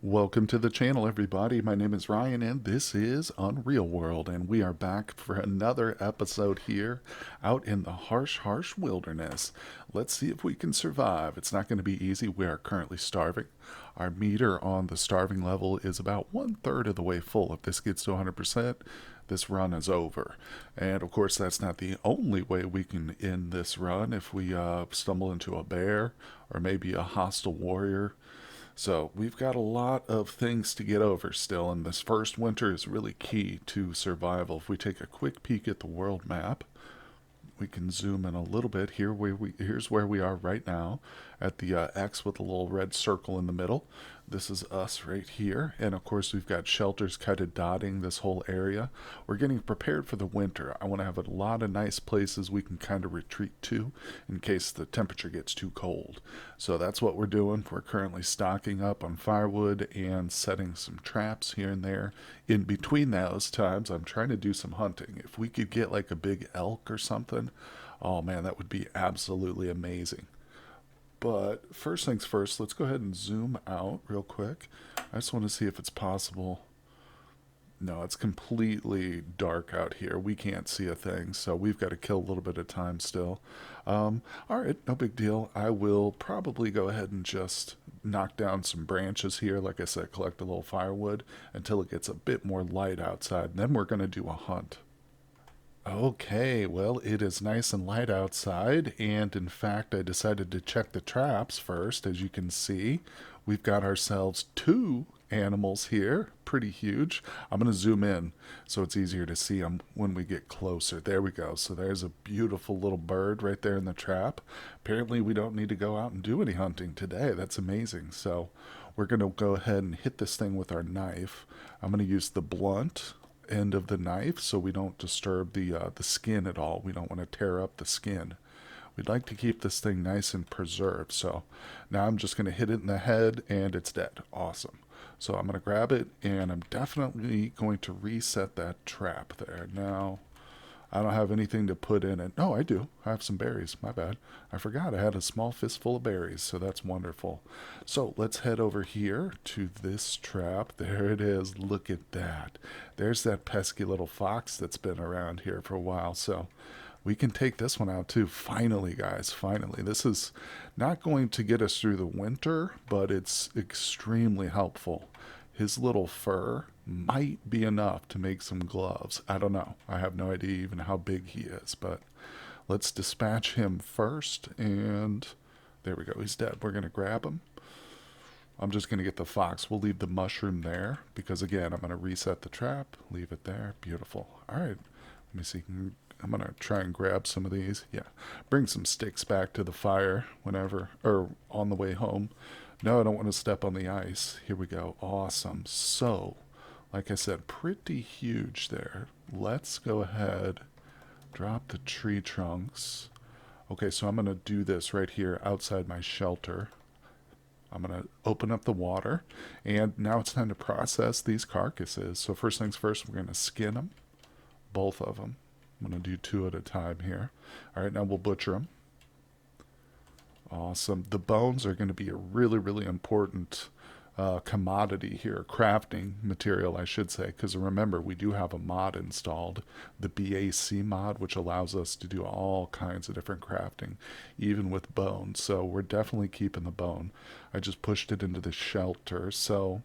Welcome to the channel, everybody. My name is Ryan, and this is Unreal World, and we are back for another episode here out in the harsh wilderness. Let's see if we can survive. It's not going to be easy. We are currently starving. Our meter on the starving level is about 1/3 of the way full. If this gets to 100%, this run is over. And of course, that's not the only way we can end this run. If we stumble into a bear or maybe a hostile warrior, so we've got a lot of things to get over still, and this first winter is really key to survival. If we take a quick peek at the world map, we can zoom in a little bit. Here's where we are right now at the X with a little red circle in the middle. This is us right here, and of course we've got shelters kind of dotting this whole area. We're getting prepared for the winter. I want to have a lot of nice places we can kind of retreat to in case the temperature gets too cold. So that's what we're doing. We're currently stocking up on firewood and setting some traps here and there. In between those times, I'm trying to do some hunting. If we could get like a big elk or something, oh man, that would be absolutely amazing. But first things first, let's go ahead and zoom out real quick. I just want to see if it's possible. No, it's completely dark out here. We can't see a thing, so we've got to kill a little bit of time still. All right, no big deal. I will probably go ahead and just knock down some branches here. Like I said, collect a little firewood until it gets a bit more light outside. And then we're going to do a hunt. Okay, well, it is nice and light outside, and in fact, I decided to check the traps first. As you can see, we've got ourselves two animals here, pretty huge. I'm going to zoom in so it's easier to see them when we get closer. There we go. So there's a beautiful little bird right there in the trap. Apparently, we don't need to go out and do any hunting today. That's amazing. So we're going to go ahead and hit this thing with our knife. I'm going to use the blunt end of the knife so we don't disturb the skin at all. We don't want to tear up the skin. We'd like to keep this thing nice and preserved. So now I'm just going to hit it in the head and it's dead. Awesome. So I'm going to grab it and I'm definitely going to reset that trap there. Now I don't have anything to put in it. No, I do. I have some berries. My bad. I forgot I had a small fistful of berries, so that's wonderful. So let's head over here to this trap. There it is. Look at that. There's that pesky little fox that's been around here for a while, so we can take this one out too. Finally, guys, finally. This is not going to get us through the winter, but it's extremely helpful. His little fur might be enough to make some gloves. I don't know. I have no idea even how big he is, but let's dispatch him first. And there we go. He's dead. We're going to grab him. I'm just going to get the fox. We'll leave the mushroom there because, again, I'm going to reset the trap. Leave it there. Beautiful. All right. Let me see. I'm going to try and grab some of these. Yeah. Bring some sticks back to the fire whenever, or on the way home. No, I don't want to step on the ice. Here we go. Awesome. So, like I said, pretty huge there. Let's go ahead, drop the tree trunks. Okay, so I'm going to do this right here outside my shelter. I'm going to open up the water, and now it's time to process these carcasses. So first things first, we're going to skin them, both of them. I'm going to do two at a time here. All right, now we'll butcher them. Awesome. The bones are going to be a really important commodity here, crafting material, I should say, because remember, we do have a mod installed, the BAC mod, which allows us to do all kinds of different crafting, even with bones. So we're definitely keeping the bone. I just pushed it into the shelter. So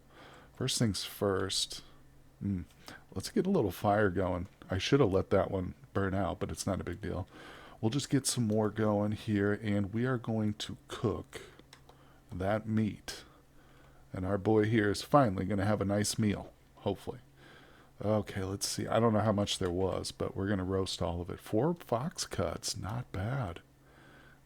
first things first, let's get a little fire going. I should have let that one burn out, but it's not a big deal. We'll just get some more going here, and we are going to cook that meat. And our boy here is finally going to have a nice meal, hopefully. Okay, let's see. I don't know how much there was, but we're going to roast all of it. 4 fox cuts, not bad.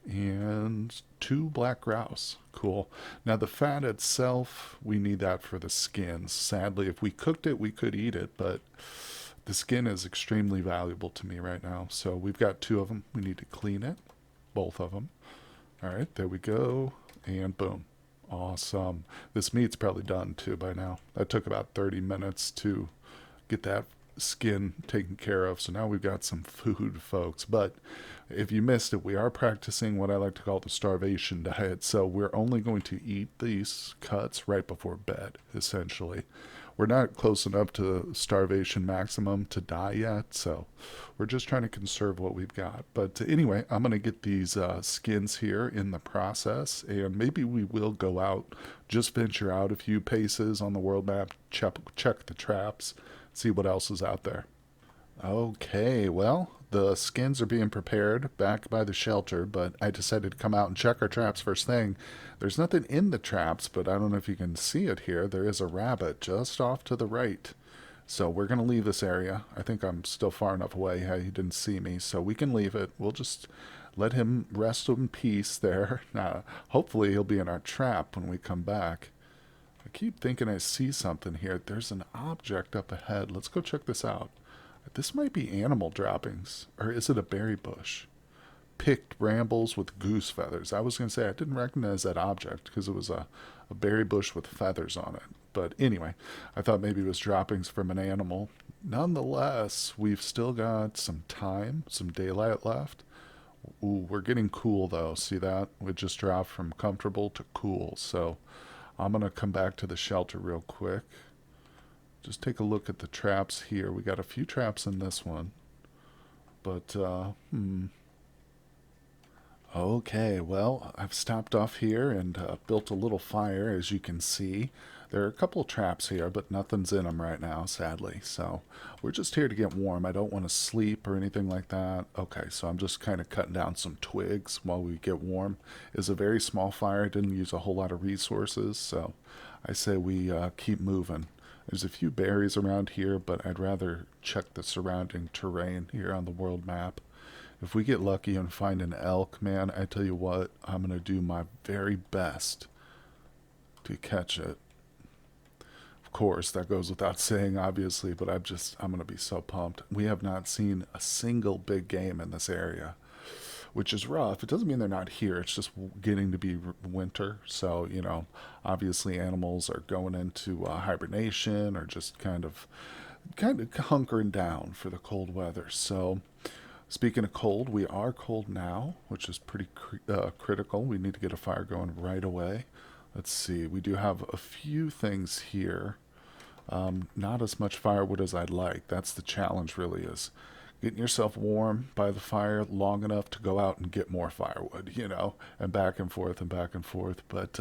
And 2 black grouse. Cool. Now, the fat itself, we need that for the skins. Sadly, if we cooked it, we could eat it, but the skin is extremely valuable to me right now. So we've got 2 of them. We need to clean it, both of them. All right, there we go. And boom. Awesome. This meat's probably done too by now. That took about 30 minutes to get that skin taken care of. So now we've got some food, folks. But If you missed it, we are practicing what I like to call the starvation diet. So we're only going to eat these cuts right before bed, essentially. We're not close enough to starvation maximum to die yet, so we're just trying to conserve what we've got. But anyway, I'm going to get these skins here in the process, and maybe we will go out, just venture out a few paces on the world map, check the traps, see what else is out there. Okay, well, the skins are being prepared back by the shelter, but I decided to come out and check our traps first thing. There's nothing in the traps, but I don't know if you can see it here. There is a rabbit just off to the right. So we're going to leave this area. I think I'm still far enough away. He didn't see me, so we can leave it. We'll just let him rest in peace there. Hopefully, he'll be in our trap when we come back. I keep thinking I see something here. There's an object up ahead. Let's go check this out. This might be animal droppings, or is it a berry bush? Picked brambles with goose feathers. I was going to say I didn't recognize that object because it was a berry bush with feathers on it. But anyway, I thought maybe it was droppings from an animal. Nonetheless, we've still got some time, some daylight left. Ooh, we're getting cool though. See that? We just dropped from comfortable to cool. So I'm going to come back to the shelter real quick. Just take a look at the traps here. We got a few traps in this one. But, Okay, well, I've stopped off here and built a little fire, as you can see. There are a couple of traps here, but nothing's in them right now, sadly. So we're just here to get warm. I don't want to sleep or anything like that. Okay, so I'm just kind of cutting down some twigs while we get warm. It's a very small fire. It didn't use a whole lot of resources, so I say we keep moving. There's a few berries around here, but I'd rather check the surrounding terrain here on the world map. If we get lucky and find an elk, man, I tell you what, I'm going to do my very best to catch it. Of course, that goes without saying, obviously, but I'm going to be so pumped. We have not seen a single big game in this area, which is rough. It doesn't mean they're not here. It's just getting to be winter. So, obviously animals are going into hibernation or just kind of hunkering down for the cold weather. So, speaking of cold, we are cold now, which is pretty critical. We need to get a fire going right away. Let's see. We do have a few things here. Not as much firewood as I'd like. That's the challenge, really, is getting yourself warm by the fire long enough to go out and get more firewood, and back and forth and back and forth. But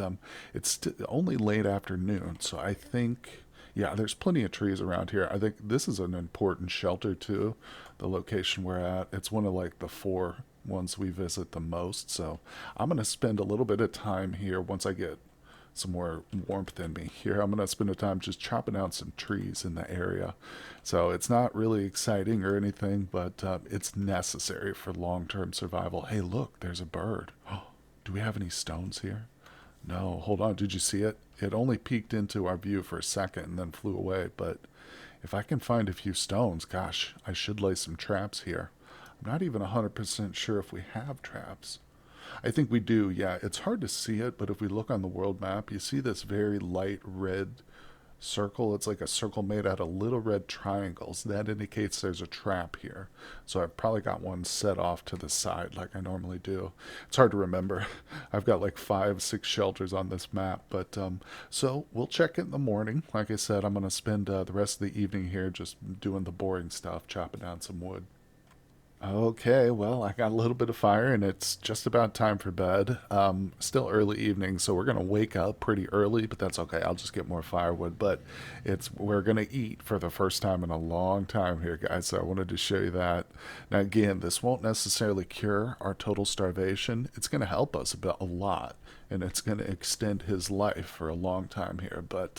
it's only late afternoon, so I think, yeah, there's plenty of trees around here. I think this is an important shelter, too, the location we're at. It's one of like the 4 ones we visit the most, so I'm going to spend a little bit of time here once I get some more warmth in me. Here, I'm going to spend a time just chopping down some trees in the area. So it's not really exciting or anything, but it's necessary for long-term survival. Hey, look, there's a bird. Oh, do we have any stones here? No, hold on. Did you see it? It only peeked into our view for a second and then flew away. But if I can find a few stones, gosh, I should lay some traps here. I'm not even 100% sure if we have traps. I think we do, yeah. It's hard to see it, but if we look on the world map, you see this very light red circle. It's like a circle made out of little red triangles. That indicates there's a trap here. So I've probably got one set off to the side like I normally do. It's hard to remember. I've got like 5, 6 shelters on this map. But so we'll check it in the morning. Like I said, I'm going to spend the rest of the evening here just doing the boring stuff, chopping down some wood. Okay, well, I got a little bit of fire and it's just about time for bed. Still early evening, so we're gonna wake up pretty early, but that's okay. I'll just get more firewood. But we're gonna eat for the first time in a long time here, guys. So I wanted to show you that. Now, again, this won't necessarily cure our total starvation. It's gonna help us a lot, and it's gonna extend his life for a long time here. But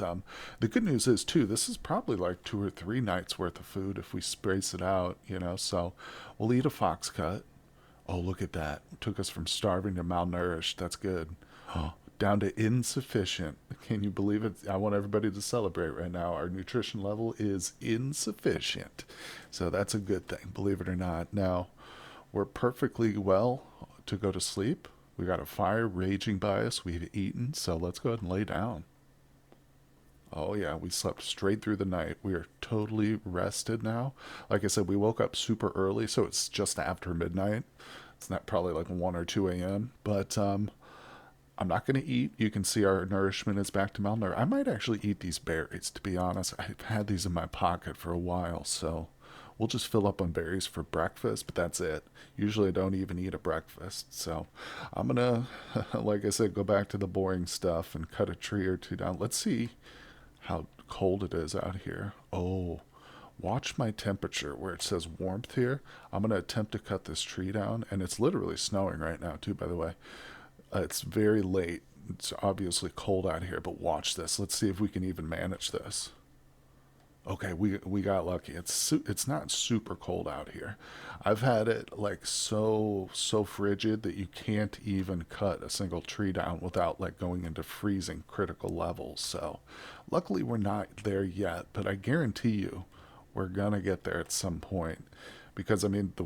the good news is too, this is probably like 2 or 3 nights worth of food if we space it out, So we'll eat a fox cut. Oh, look at that. Took us from starving to malnourished. That's good. Oh, down to insufficient. Can you believe it? I want everybody to celebrate right now. Our nutrition level is insufficient. So that's a good thing, believe it or not. Now, we're perfectly well to go to sleep. We got a fire raging by us. We've eaten. So let's go ahead and lay down. Oh, yeah, we slept straight through the night. We are totally rested now. Like I said, we woke up super early, so it's just after midnight. It's not probably like 1 or 2 a.m. But I'm not going to eat. You can see our nourishment is back to malnourishment. I might actually eat these berries, to be honest. I've had these in my pocket for a while, so we'll just fill up on berries for breakfast, but that's it. Usually I don't even eat a breakfast. So I'm going to, like I said, go back to the boring stuff and cut a tree or two down. Let's see how cold it is out here. Oh, watch my temperature where it says warmth here. I'm going to attempt to cut this tree down, and it's literally snowing right now, too, by the way. It's very late. It's obviously cold out here, but watch this. Let's see if we can even manage this. Okay, we got lucky. It's not super cold out here. I've had it like so frigid that you can't even cut a single tree down without like going into freezing critical levels. So, luckily we're not there yet, but I guarantee you we're gonna get there at some point because I mean the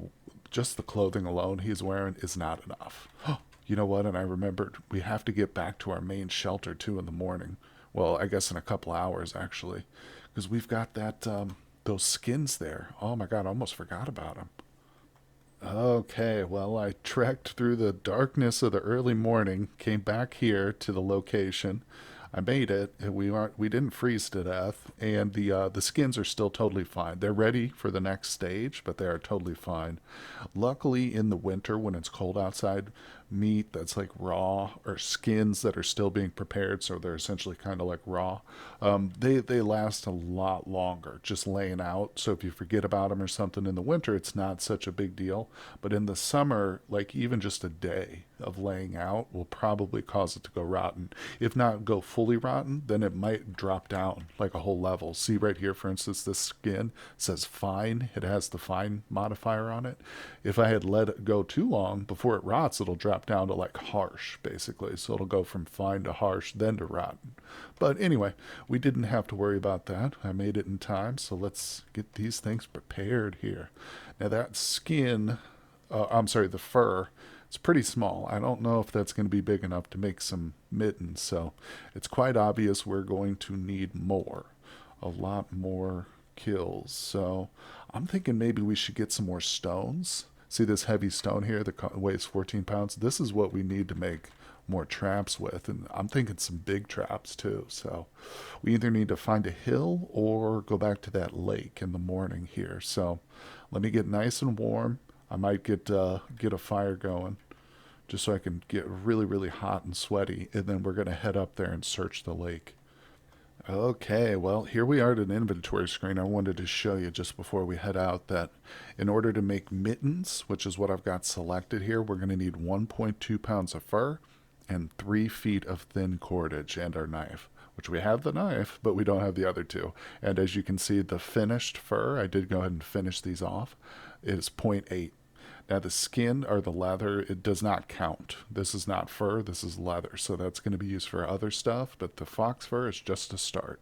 just the clothing alone he's wearing is not enough. You know what? And I remembered we have to get back to our main shelter too in the morning. Well, I guess in a couple hours actually, because we've got that those skins there. Oh my god, I almost forgot about them. Okay, well, I trekked through the darkness of the early morning, came back here to the location. I made it. We didn't freeze to death, and the skins are still totally fine. They're ready for the next stage, but they are totally fine. Luckily, in the winter when it's cold outside, meat that's like raw or skins that are still being prepared, so they're essentially kind of like raw. They last a lot longer just laying out. So if you forget about them or something in the winter, it's not such a big deal. But in the summer, like even just a day of laying out will probably cause it to go rotten. If not go fully rotten, then it might drop down like a whole level. See right here, for instance, this skin says fine. It has the fine modifier on it. If I had let it go too long before it rots, it'll drop down to like harsh, basically. So it'll go from fine to harsh, then to rotten. But anyway, we didn't have to worry about that. I made it in time, so let's get these things prepared here. Now that skin, I'm sorry, the fur, it's pretty small. I don't know if that's going to be big enough to make some mittens, so it's quite obvious we're going to need more. A lot more kills. So I'm thinking maybe we should get some more stones. See this heavy stone here that weighs 14 pounds? This is what we need to make more traps with. And I'm thinking some big traps too. So we either need to find a hill or go back to that lake in the morning here. So let me get nice and warm. I might get a fire going just so I can get really hot and sweaty. And then we're going to head up there and search the lake. Okay, well, here we are at an inventory screen. I wanted to show you just before we head out that in order to make mittens, which is what I've got selected here, we're going to need 1.2 pounds of fur and 3 feet of thin cordage and our knife, which we have the knife, but we don't have the other two. And as you can see, the finished fur, I did go ahead and finish these off, is zero point 0.8. Now the skin or the leather, it does not count. This is not fur, this is leather. So that's going to be used for other stuff, but the fox fur is just a start.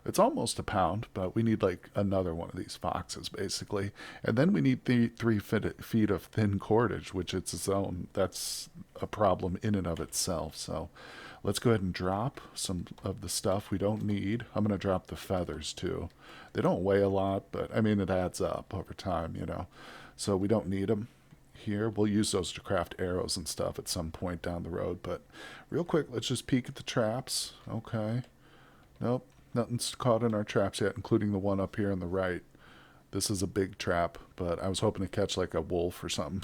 It's almost a pound, but we need like another one of these foxes basically. And then we need the 3 feet of thin cordage, which it's its own. That's a problem in and of itself. So let's go ahead and drop some of the stuff we don't need. I'm going to drop the feathers too. They don't weigh a lot, but I mean, it adds up over time, you know. So we don't need them here. We'll use those to craft arrows and stuff at some point down the road. But real quick, let's just peek at the traps. Okay. Nope. Nothing's caught in our traps yet, including the one up here on the right. This is a big trap, but I was hoping to catch like a wolf or something.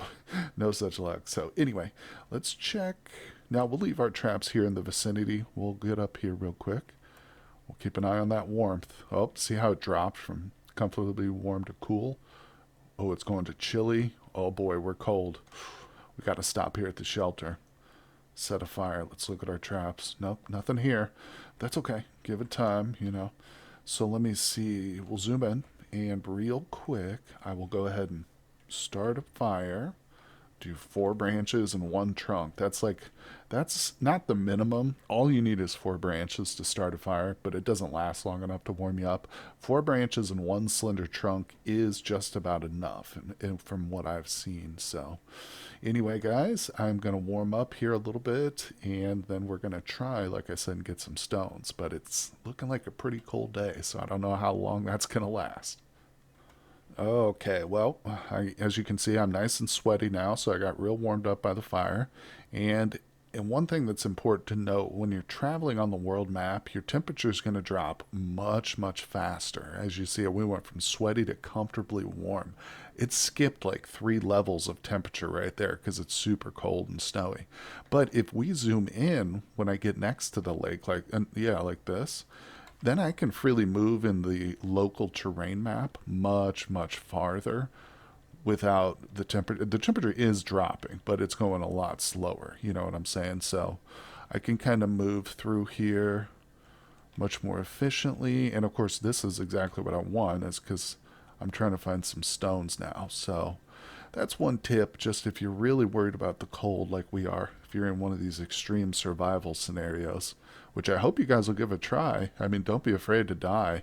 No such luck. So anyway, let's check. Now we'll leave our traps here in the vicinity. We'll get up here real quick. We'll keep an eye on that warmth. Oh, see how it dropped from comfortably warm to cool? Oh, it's going to chilly. Oh boy, we're cold. We got to stop here at the shelter. Set a fire. Let's look at our traps. Nope, nothing here. That's okay. Give it time, you know. So let me see. We'll zoom in. And real quick, I will go ahead and start a fire. Do 4 branches and 1 trunk. That's not the minimum. All you need is 4 branches to start a fire, but it doesn't last long enough to warm you up. 4 branches and 1 slender trunk is just about enough and from what I've seen. So anyway, guys, I'm going to warm up here a little bit, and then we're going to try, like I said, and get some stones. But it's looking like a pretty cold day, so I don't know how long that's going to last. Okay, well, as you can see, I'm nice and sweaty now, so I got real warmed up by the fire. And and one thing that's important to note when you're traveling on the world map, your temperature is going to drop much, much faster. As you see, we went from sweaty to comfortably warm. It skipped like 3 levels of temperature right there because it's super cold and snowy. But if we zoom in when I get next to the lake, like, and yeah, like this, then I can freely move in the local terrain map much, much farther without the temperature. The temperature is dropping, but it's going a lot slower. You know what I'm saying? So I can kind of move through here much more efficiently. And of course, this is exactly what I want, is because I'm trying to find some stones now. So that's one tip, just if you're really worried about the cold like we are, if you're in one of these extreme survival scenarios, which I hope you guys will give a try. I mean, don't be afraid to die,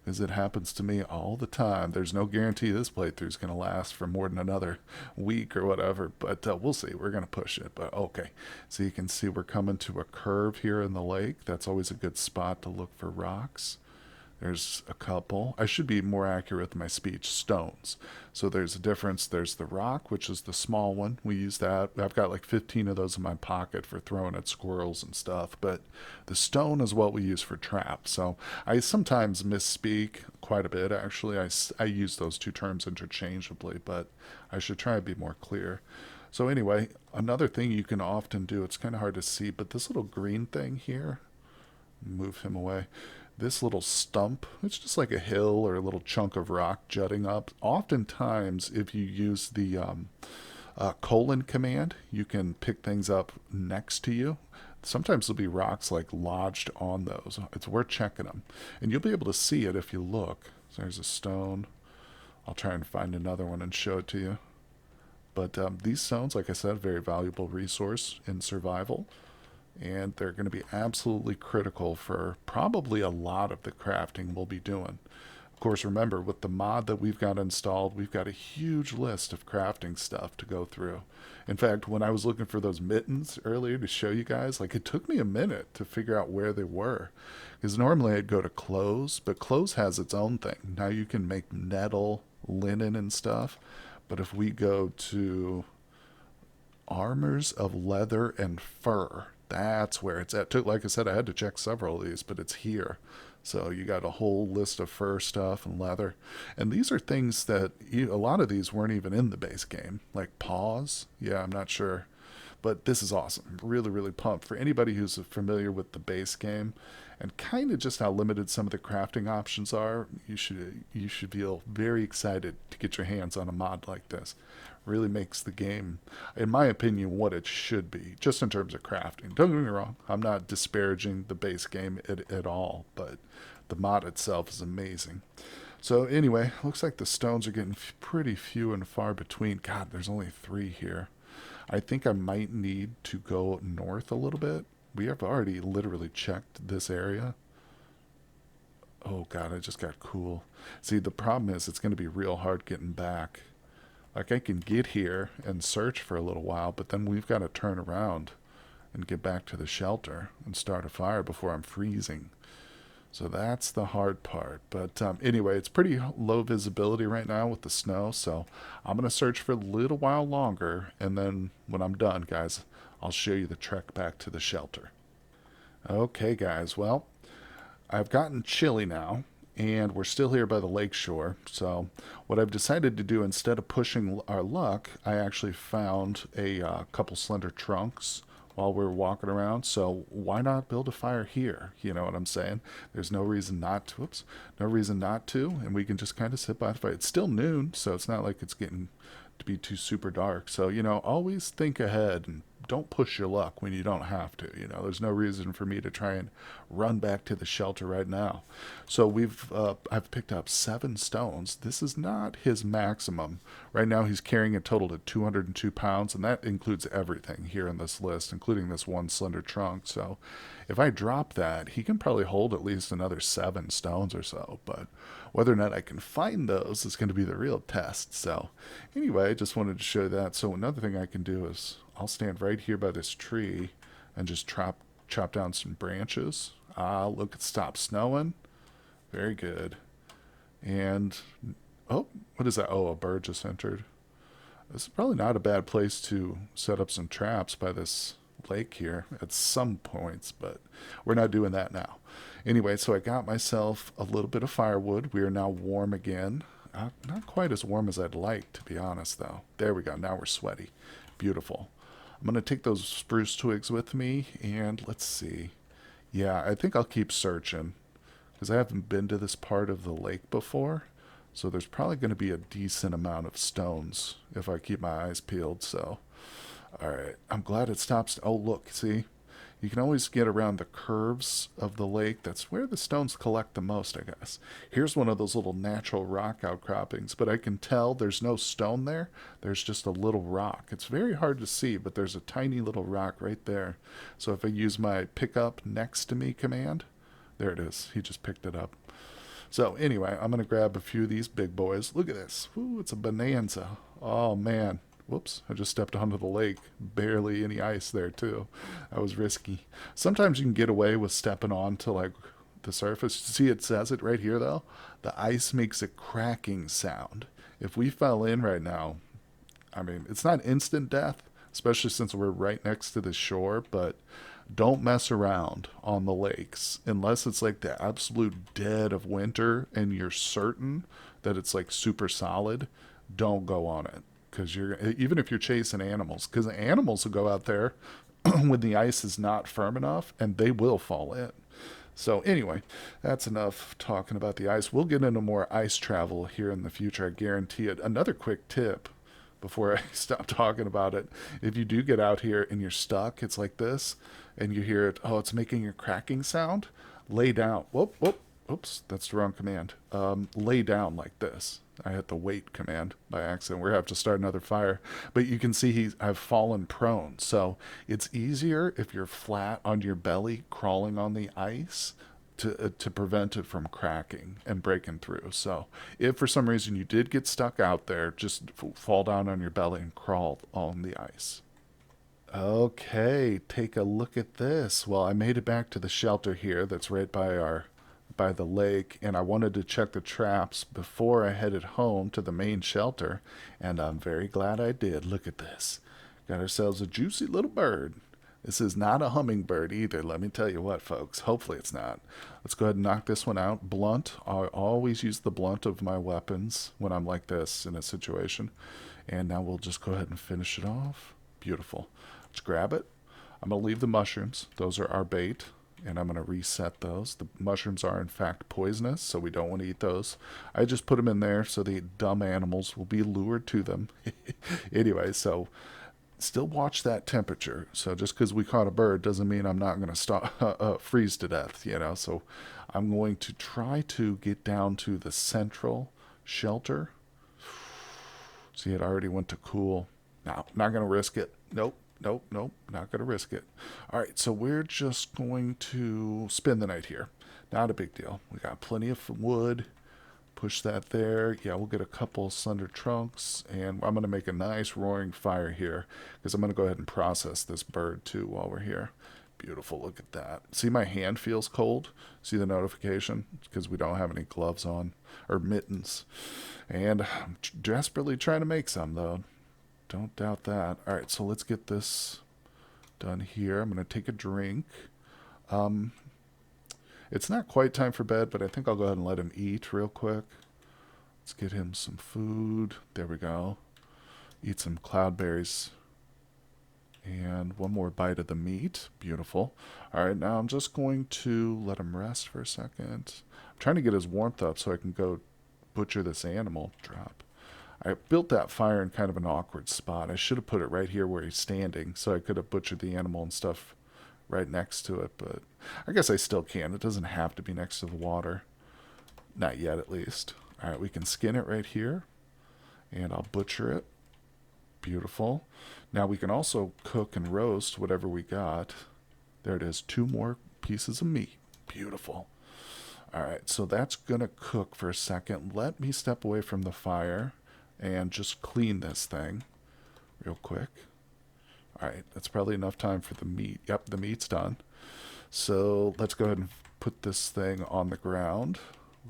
because it happens to me all the time. There's no guarantee this playthrough is going to last for more than another week or whatever, but we'll see. We're going to push it, but okay. So you can see we're coming to a curve here in the lake. That's always a good spot to look for rocks. There's a couple. I should be more accurate with my speech. Stones. So there's a difference. There's the rock, which is the small one. We use that. I've got like 15 of those in my pocket for throwing at squirrels and stuff. But the stone is what we use for traps. So I sometimes misspeak quite a bit, actually. I use those two terms interchangeably, but I should try to be more clear. So anyway, another thing you can often do, it's kind of hard to see, but this little green thing here, move him away. This little stump, it's just like a hill or a little chunk of rock jutting up. Oftentimes, if you use the colon command, you can pick things up next to you. Sometimes there'll be rocks like lodged on those. It's worth checking them. And you'll be able to see it if you look. So there's a stone. I'll try and find another one and show it to you. But these stones, like I said, very valuable resource in survival, and they're going to be absolutely critical for probably a lot of the crafting we'll be doing. Of course, remember, with the mod that we've got installed, we've got a huge list of crafting stuff to go through. In fact, when I was looking for those mittens earlier to show you guys, like, it took me a minute to figure out where they were. Because normally I'd go to clothes, but clothes has its own thing. Now you can make nettle, linen, and stuff. But if we go to armors of leather and fur, that's where it's at. Took, like I said, I had to check several of these, but it's here. So you got a whole list of fur stuff and leather, and these are things that a lot of these weren't even in the base game, like paws. Yeah, I'm not sure, but this is awesome. Really, really pumped for anybody who's familiar with the base game, and kind of just how limited some of the crafting options are. You should feel very excited to get your hands on a mod like this. Really makes the game, in my opinion, what it should be, just in terms of crafting. Don't get me wrong, I'm not disparaging the base game at all, but the mod itself is amazing. So anyway, looks like the stones are getting pretty few and far between. God, there's only 3 here. I think I might need to go north a little bit. We have already literally checked this area. Oh god, I just got cool. See, the problem is it's going to be real hard getting back. Like, I can get here and search for a little while, but then we've got to turn around and get back to the shelter and start a fire before I'm freezing. So that's the hard part. But anyway, it's pretty low visibility right now with the snow, so I'm going to search for a little while longer, and then when I'm done, guys, I'll show you the trek back to the shelter. Okay, guys, well, I've gotten chilly now, and we're still here by the lake shore. So, what I've decided to do, instead of pushing our luck, I actually found a couple slender trunks while we were walking around. So, why not build a fire here? You know what I'm saying? There's no reason not to. Whoops, no reason not to, and we can just kind of sit by the fire. It's still noon, so it's not like it's getting to be too super dark. So, always think ahead and don't push your luck when you don't have to. There's no reason for me to try and run back to the shelter right now. So I've picked up 7 stones. This is not his maximum. Right now he's carrying a total of 202 pounds, and that includes everything here in this list, including this one slender trunk. So if I drop that, he can probably hold at least another 7 stones or so. But whether or not I can find those is going to be the real test. So anyway, I just wanted to show that. So another thing I can do is I'll stand right here by this tree and just chop down some branches. Look, it stopped snowing. Very good. And Oh, what is that? Oh, a bird just entered. This is probably not a bad place to set up some traps by this lake here at some points, but we're not doing that now. Anyway, so I got myself a little bit of firewood. We are now warm again. Not quite as warm as I'd like, to be honest, though. There we go. Now we're sweaty. Beautiful. I'm going to take those spruce twigs with me, and let's see. Yeah, I think I'll keep searching because I haven't been to this part of the lake before. So there's probably going to be a decent amount of stones if I keep my eyes peeled. So, all right. I'm glad it stops. Oh, look, see? You can always get around the curves of the lake. That's where the stones collect the most, I guess. Here's one of those little natural rock outcroppings, but I can tell there's no stone there. There's just a little rock. It's very hard to see, but there's a tiny little rock right there. So if I use my pick up next to me command, there it is. He just picked it up. So anyway, I'm going to grab a few of these big boys. Look at this. Ooh, it's a bonanza. Oh, man. Whoops, I just stepped onto the lake. Barely any ice there, too. That was risky. Sometimes you can get away with stepping onto, like, the surface. See, it says it right here, though. The ice makes a cracking sound. If we fell in right now, I mean, it's not instant death, especially since we're right next to the shore, but don't mess around on the lakes unless it's like the absolute dead of winter and you're certain that it's like super solid. Don't go on it because you're even if you're chasing animals, because the animals will go out there when the ice is not firm enough and they will fall in. So anyway, that's enough talking about the ice. We'll get into more ice travel here in the future, I guarantee it. Another quick tip before I stop talking about it. If you do get out here and you're stuck, it's like this, and you hear it, oh, it's making a cracking sound, lay down. Whoop, whoop, oops, that's the wrong command. Lay down like this. I hit the wait command by accident. We're going to have to start another fire. But you can see I've fallen prone. So it's easier if you're flat on your belly crawling on the ice to prevent it from cracking and breaking through. So if for some reason you did get stuck out there, just fall down on your belly and crawl on the ice. Okay, take a look at this. Well, I made it back to the shelter here that's right by the lake, and I wanted to check the traps before I headed home to the main shelter, and I'm very glad I did. Look at this. Got ourselves a juicy little bird. This is not a hummingbird either, let me tell you what, folks. Hopefully it's not. Let's go ahead and knock this one out. Blunt. I always use the blunt of my weapons when I'm like this in a situation. And now we'll just go ahead and finish it off. Beautiful. Let's grab it. I'm going to leave the mushrooms. Those are our bait. And I'm going to reset those. The mushrooms are, in fact, poisonous, so we don't want to eat those. I just put them in there so the dumb animals will be lured to them. Anyway, so still watch that temperature. So just because we caught a bird doesn't mean I'm not going to stop freeze to death, you know. So I'm going to try to get down to the central shelter. See, it already went to cool. No, not going to risk it. Nope, nope, nope, not going to risk it. All right, so we're just going to spend the night here. Not a big deal. We got plenty of wood. Push that there. Yeah, we'll get a couple slender trunks, and I'm going to make a nice roaring fire here because I'm going to go ahead and process this bird too while we're here. Beautiful. Look at that. See, my hand feels cold. See the notification? It's because we don't have any gloves on or mittens. And I'm desperately trying to make some, though. Don't doubt that. All right, so let's get this done here. I'm going to take a drink. It's not quite time for bed, but I think I'll go ahead and let him eat real quick. Let's get him some food. There we go. Eat some cloudberries. And one more bite of the meat. Beautiful. All right, now I'm just going to let him rest for a second. I'm trying to get his warmth up so I can go butcher this animal. Drop. I built that fire in kind of an awkward spot. I should have put it right here where he's standing so I could have butchered the animal and stuff right next to it, but I guess I still can. It doesn't have to be next to the water. Not yet, at least. All right, we can skin it right here, and I'll butcher it. Beautiful. Now we can also cook and roast whatever we got. There it is, 2 more pieces of meat. Beautiful. All right, so that's going to cook for a second. Let me step away from the fire and just clean this thing real quick. All right, that's probably enough time for the meat. Yep, the meat's done. So let's go ahead and put this thing on the ground.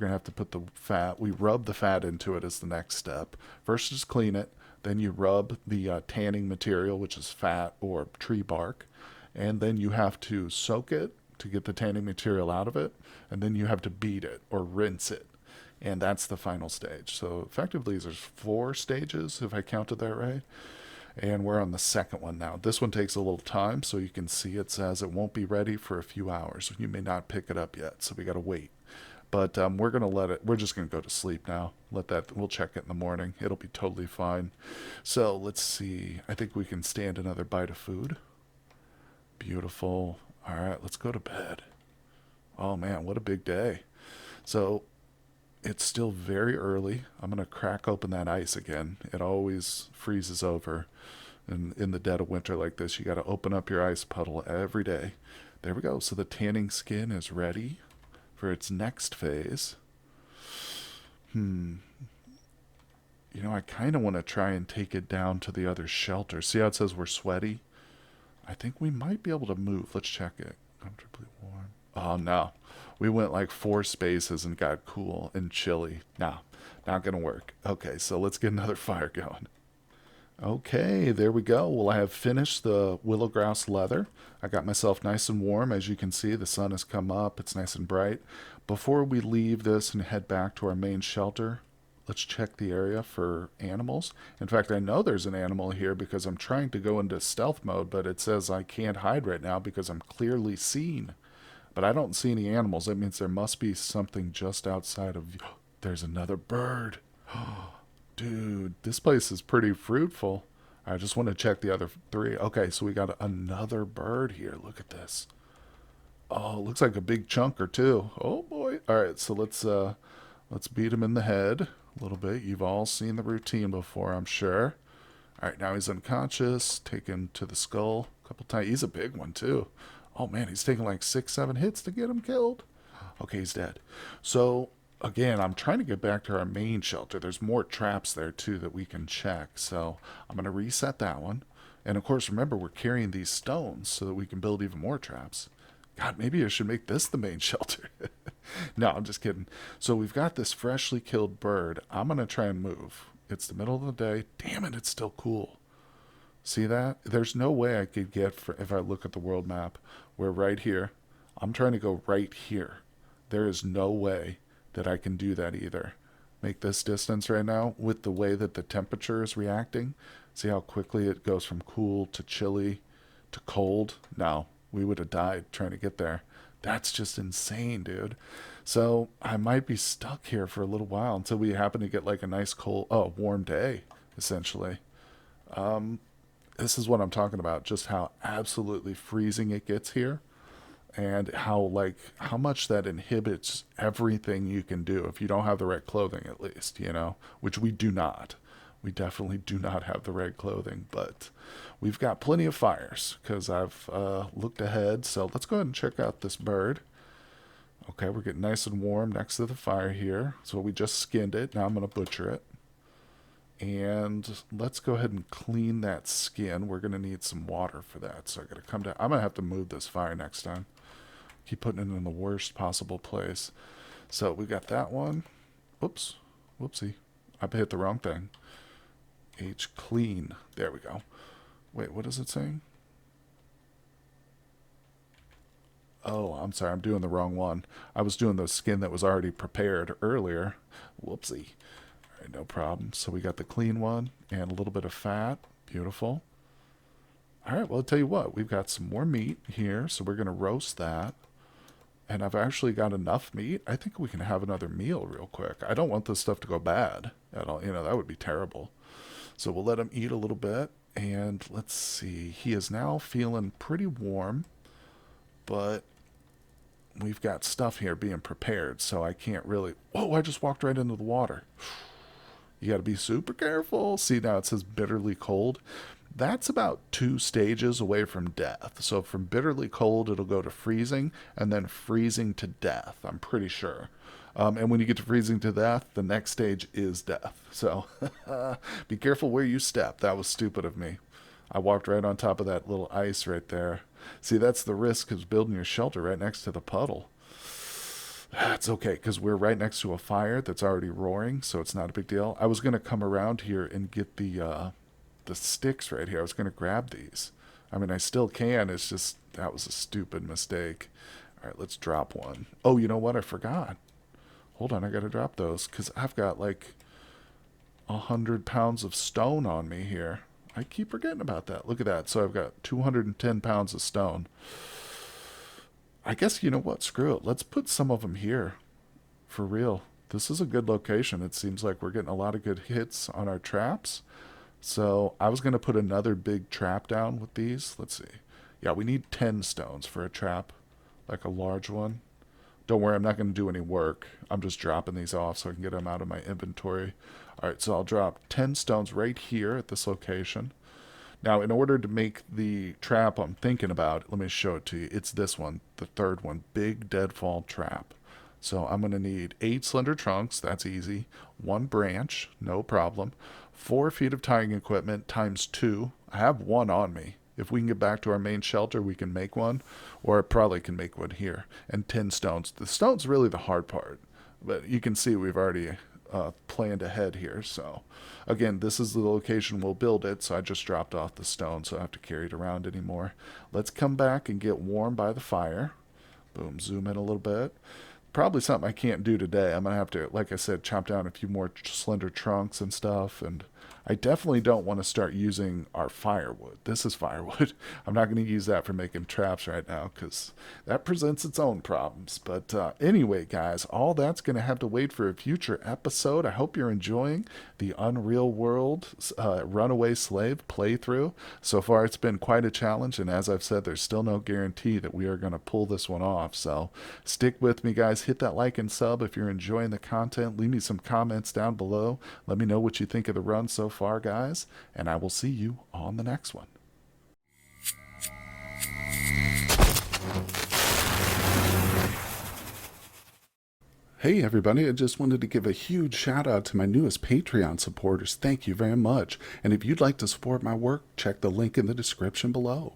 We're going to have to put the fat, we rub the fat into it as the next step. First, just clean it. Then you rub the tanning material, which is fat or tree bark. And then you have to soak it to get the tanning material out of it. And then you have to beat it or rinse it. And that's the final stage. So effectively, there's 4 stages, if I counted that right. And we're on the second one now. This one takes a little time, so you can see it says it won't be ready for a few hours. You may not pick it up yet, so we got to wait. But we're gonna let it. We're just gonna go to sleep now. Let that. We'll check it in the morning. It'll be totally fine. So let's see. I think we can stand another bite of food. Beautiful. All right, let's go to bed. Oh man, what a big day. So it's still very early. I'm gonna crack open that ice again. It always freezes over. And in the dead of winter like this, you got to open up your ice puddle every day. There we go. So the tanning skin is ready for its next phase. I kind of want to try and take it down to the other shelter. See how it says we're sweaty? I think we might be able to move. Let's check it. Comfortably warm. Oh, no. We went like 4 spaces and got cool and chilly. No, not going to work. Okay, so let's get another fire going. Okay, there we go. Well, I have finished the willow grouse leather. I got myself nice and warm. As you can see, the sun has come up. It's nice and bright. Before we leave this and head back to our main shelter, let's check the area for animals. In fact, I know there's an animal here because I'm trying to go into stealth mode, but it says I can't hide right now because I'm clearly seen. But I don't see any animals. That means there must be something just outside of... There's another bird. Dude, this place is pretty fruitful. I just want to check the other 3. Okay, so we got another bird here. Look at this. Oh, it looks like a big chunker too. Oh boy. All right, so let's beat him in the head a little bit. You've all seen the routine before, I'm sure. All right, now he's unconscious. Take him to the skull a couple times. He's a big one too. Oh man, he's taking like 6, 7 hits to get him killed. Okay, he's dead. So again, I'm trying to get back to our main shelter. There's more traps there too that we can check. So I'm going to reset that one. And of course, remember, we're carrying these stones so that we can build even more traps. God, maybe I should make this the main shelter. No, I'm just kidding. So we've got this freshly killed bird. I'm going to try and move. It's the middle of the day. Damn it, it's still cool. See that? There's no way I could get, if I look at the world map, we're right here. I'm trying to go right here. There is no way that I can do that either. Make this distance right now with the way that the temperature is reacting. See how quickly it goes from cool to chilly to cold? No, we would have died trying to get there. That's just insane, dude. So I might be stuck here for a little while until we happen to get like a nice warm day, essentially. This is what I'm talking about, just how absolutely freezing it gets here. And how much that inhibits everything you can do if you don't have the right clothing, at least, which we do not. We definitely do not have the right clothing, but we've got plenty of fires because I've looked ahead. So let's go ahead and check out this bird. Okay, we're getting nice and warm next to the fire here. So we just skinned it. Now I'm going to butcher it. And let's go ahead and clean that skin. We're going to need some water for that. So I got to come down. I'm going to have to move this fire next time. Keep putting it in the worst possible place. So we got that one. Oops. Whoopsie. I hit the wrong thing. H clean. There we go. Wait, what is it saying? Oh, I'm sorry. I'm doing the wrong one. I was doing the skin that was already prepared earlier. Whoopsie. All right, no problem. So we got the clean one and a little bit of fat. Beautiful. All right, well, I'll tell you what. We've got some more meat here, so we're going to roast that. And I've actually got enough meat. I think we can have another meal real quick. I don't want this stuff to go bad at all. That would be terrible. So we'll let him eat a little bit. And let's see. He is now feeling pretty warm. But we've got stuff here being prepared. So I can't really... Whoa, I just walked right into the water. You got to be super careful. See, now it says bitterly cold. That's about 2 stages away from death. So from bitterly cold, it'll go to freezing, and then freezing to death, I'm pretty sure. And when you get to freezing to death, the next stage is death. So be careful where you step. That was stupid of me. I walked right on top of that little ice right there. See, that's the risk of building your shelter right next to the puddle. That's okay, because we're right next to a fire that's already roaring, so it's not a big deal. I was going to come around here and get the sticks right here. I was going to grab these. I mean, I still can. It's just, that was a stupid mistake. All right, let's drop one. Oh, you know what? I forgot. Hold on, I got to drop those, because I've got like 100 pounds of stone on me here. I keep forgetting about that. Look at that. So I've got 210 pounds of stone. I guess, you know what? Screw it. Let's put some of them here. For real. This is a good location. It seems like we're getting a lot of good hits on our traps. So I was going to put another big trap down with these. Let's see. Yeah, we need 10 stones for a trap, like a large one. Don't worry, I'm not going to do any work. I'm just dropping these off so I can get them out of my inventory. All right, so I'll drop 10 stones right here at this location. Now, in order to make the trap I'm thinking about, let me show it to you. It's this one, the third one, big deadfall trap. So I'm going to need 8 slender trunks, that's easy, 1 branch, no problem, 4 feet of tying equipment times 2. I have 1 on me. If we can get back to our main shelter, we can make one, or I probably can make one here. And 10 stones. The stone's really the hard part, but you can see we've already planned ahead here. So again, this is the location we'll build it, so I just dropped off the stone so I don't have to carry it around anymore. Let's come back and get warm by the fire. Boom, zoom in a little bit. Probably something I can't do today. I'm going to have to, like I said, chop down a few more slender trunks and stuff. And I definitely don't want to start using our firewood. This is firewood. I'm not going to use that for making traps right now because that presents its own problems. But anyway, guys, all that's going to have to wait for a future episode. I hope you're enjoying the Unreal World Runaway Slave playthrough. So far, it's been quite a challenge. And as I've said, there's still no guarantee that we are going to pull this one off. So stick with me, guys. Hit that like and sub if you're enjoying the content. Leave me some comments down below. Let me know what you think of the run so far, guys, and I will see you on the next one. Hey everybody, I just wanted to give a huge shout out to my newest Patreon supporters. Thank you very much. And if you'd like to support my work, check the link in the description below.